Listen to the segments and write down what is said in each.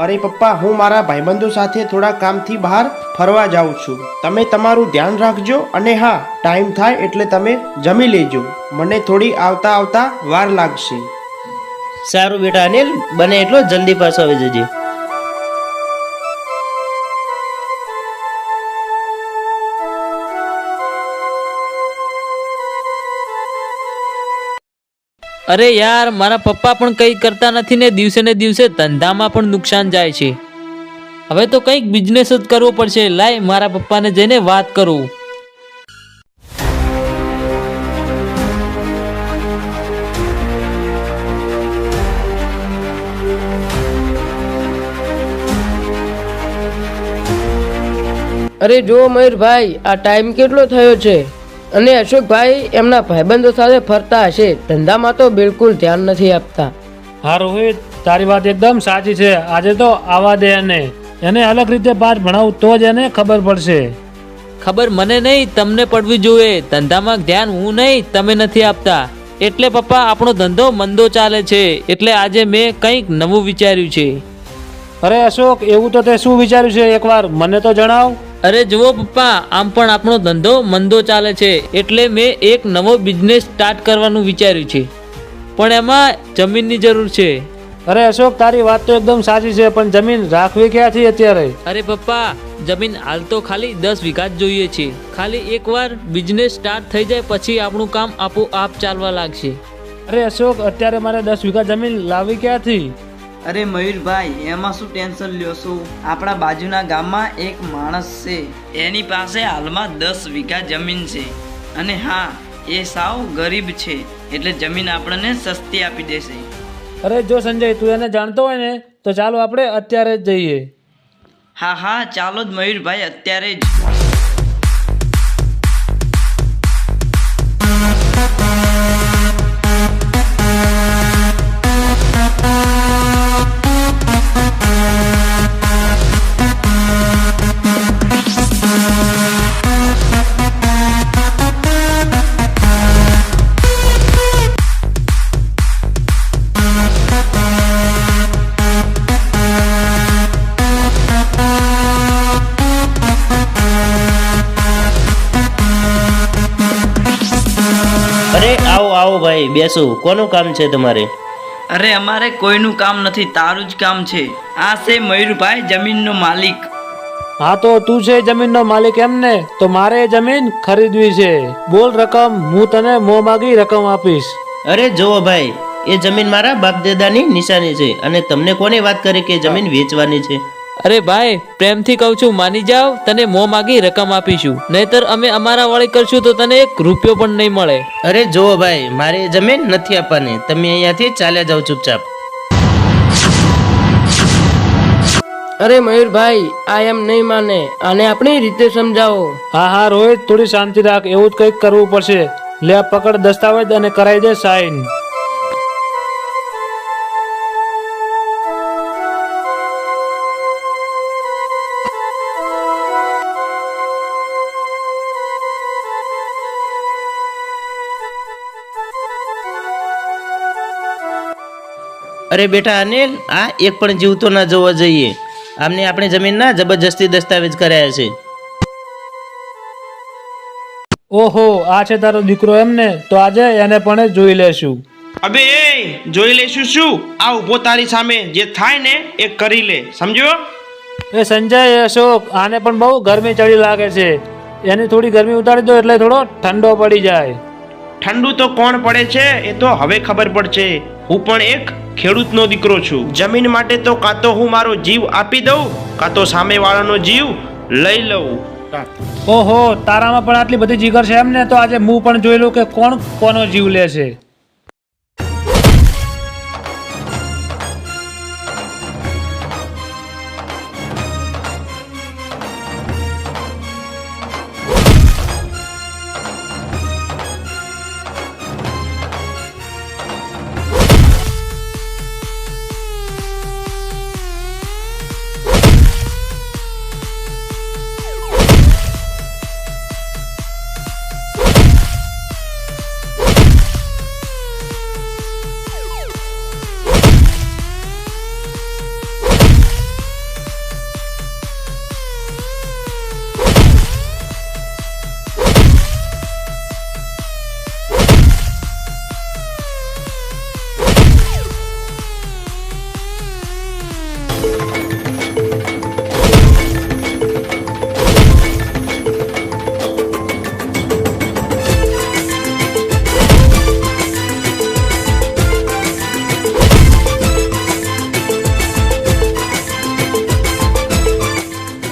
અરે પપ્પા, હું મારા ભાઈબંધો સાથે થોડા કામથી બહાર ફરવા જાઉં છું. તમે તમારું ધ્યાન રાખજો અને હા, ટાઈમ થાય એટલે તમે જમી લેજો. મને થોડી આવતા આવતા વાર લાગશે. સારું બેટા અનિલ, બને એટલો જલ્દી પાછો આવી જજે. અરે યાર, મારા પપ્પા પણ કંઈ કરતા નથી ને દિવસે ધંધામાં પણ નુકસાન જાય છે. હવે તો કંઈક બિઝનેસ જ કરવો પડશે. લાય મારા પપ્પાને જઈને વાત કરું. અરે જો મયુરભાઈ, આ ટાઈમ કેટલો થયો છે અને અશોકભાઈ એમના ભાઈબંધો સાથે ફરતા હશે. ધંધામાં તો બિલકુલ ધ્યાન નથી આપતા. હા રોહિત, તારી વાત એકદમ સાચી છે. આજે તો આવા દે એને અલગ રીતે પાઠ ભણાવું તો જ એને ખબર પડશે. ખબર મને નહીં, તમને પડવી જોઈએ. ધંધામાં ધ્યાન હું નહીં, તમે નથી આપતા. એટલે પપ્પા, આપણો ધંધો મંદો ચાલે છે. એટલે આજે મેં કંઈક નવું વિચાર્યું છે. અરે અશોક, એવું તો તે શું વિચાર્યું છે? એકવાર મને તો જણાવ. અરે જુઓ પપ્પા, આમ પણ આપણો ધંધો મંદો ચાલે છે. એટલે મેં એક નવો બિઝનેસ સ્ટાર્ટ કરવાનું વિચાર્યું છે, પણ એમાં જમીનની જરૂર છે. અરે અશોક, તારી વાત તો એકદમ સાચી છે, પણ જમીન રાખવી ક્યાંથી અત્યારે? અરે પપ્પા, જમીન હાલ તો ખાલી 10 વીઘા જ જોઈએ છે. ખાલી એકવાર બિઝનેસ સ્ટાર્ટ થઈ જાય પછી આપણું કામ આપોઆપ ચાલવા લાગશે. અરે અશોક, અત્યારે મારે 10 વીઘા જમીન લાવવી ક્યાંથી? અરે મયુરભાઈ, એમાં શું ટેન્શન લ્યો છો? આપણા બાજુના ગામમાં એક માણસ છે, એની પાસે હાલમાં 10 વીઘા જમીન છે. અને હા, એ સાવ ગરીબ છે, એટલે જમીન આપણને સસ્તી આપી દેશે. અરે જો સંજય, તું એને જાણતો હોય ને તો ચાલો આપણે અત્યારે જ જઈએ. હા હા, ચાલો જ મયુરભાઈ, અત્યારે જ. અરે આવો આવો ભાઈ, બેસો. કોનું કામ છે તમારે? અરે અમારે કોઈનું કામ નથી, તારું જ કામ છે. આ છે મયુરભાઈ, જમીનનો માલિક. હા તો તું છે જમીનનો માલિક એમ ને? તો મારે એ જમીન ખરીદવી છે. બોલ રકમ, હું તને મોં માગી રકમ આપીશ. અરે જુઓ ભાઈ, એ જમીન મારા બાપ દાદાની નિશાની છે, અને તમને કોને વાત કરી કે જમીન વેચવાની છે? અરે ભાઈ, પ્રેમથી કહું છું, માની જાવ. તને મોં માગી રકમ આપીશું, નહીતર અમે અમારા વાળી કરશું તો તને 1 રૂપિયો પણ નહીં મળે. અરે જુઓ ભાઈ, મારે એ જમીન નથી આપવાની. તમે અહીંયાથી ચાલ્યા જાઓ ચૂપચાપ. અરે મયુરભાઈ, આ એમ નહીં માને, આને આપણી રીતે સમજાવો. હા હા રોહિત, થોડી શાંતિ રાખ. એવું જ કંઈક કરવું પડશે. લે આ પકડ દસ્તાવેજ અને કરાવી દે સાઈન. અરે બેટા અનિલ, આ એક પણ જીવતો ના જોવો જોઈએ. આમને આપણે જમીનના જબરજસ્તી દસ્તાવેજ કરાયા છે. ઓહો, આ છે તારો દીકરો એમ ને? તો આજે એને પણ જોઈ લેશું. અબે એ જોઈ લેશું શું? આ ઊભો તારી સામે, જે થાય ને એ કરી લે, સમજ્યો? એ સંજય, અશોક, આને પણ બહુ ગરમી ચડી લાગે છે. એની થોડી ગરમી ઉતારી દો એટલે થોડો ઠંડો પડી જાય. ઠંડુ તો કોણ પડે છે એ તો હવે ખબર પડશે. હું પણ એક ખેડૂતનો દીકરો છું. જમીન માટે તો કાં તો હું મારો જીવ આપી દઉં, કાં તો સામેવાળાનો જીવ લઈ લઉં. ઓહો, તારામાં પણ આટલી બધી જીગર છે એમ ને? તો આજે હું પણ જોઈ લઉં કે કોણ કોનો જીવ લે છે.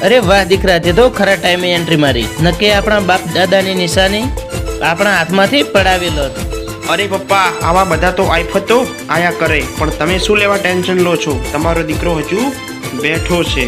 અરે વાહ દીકરા, તે તો ખરા ટાઈમે એન્ટ્રી મારી. નકે આપણા બાપ દાદાની નિશાની આપણા હાથમાંથી પડાવેલો હતો. અરે પપ્પા, આવા બધા તો આફતો આયા કરે, પણ તમે શું લેવા ટેન્શન લો છો? તમારો દીકરો હજુ બેઠો છે.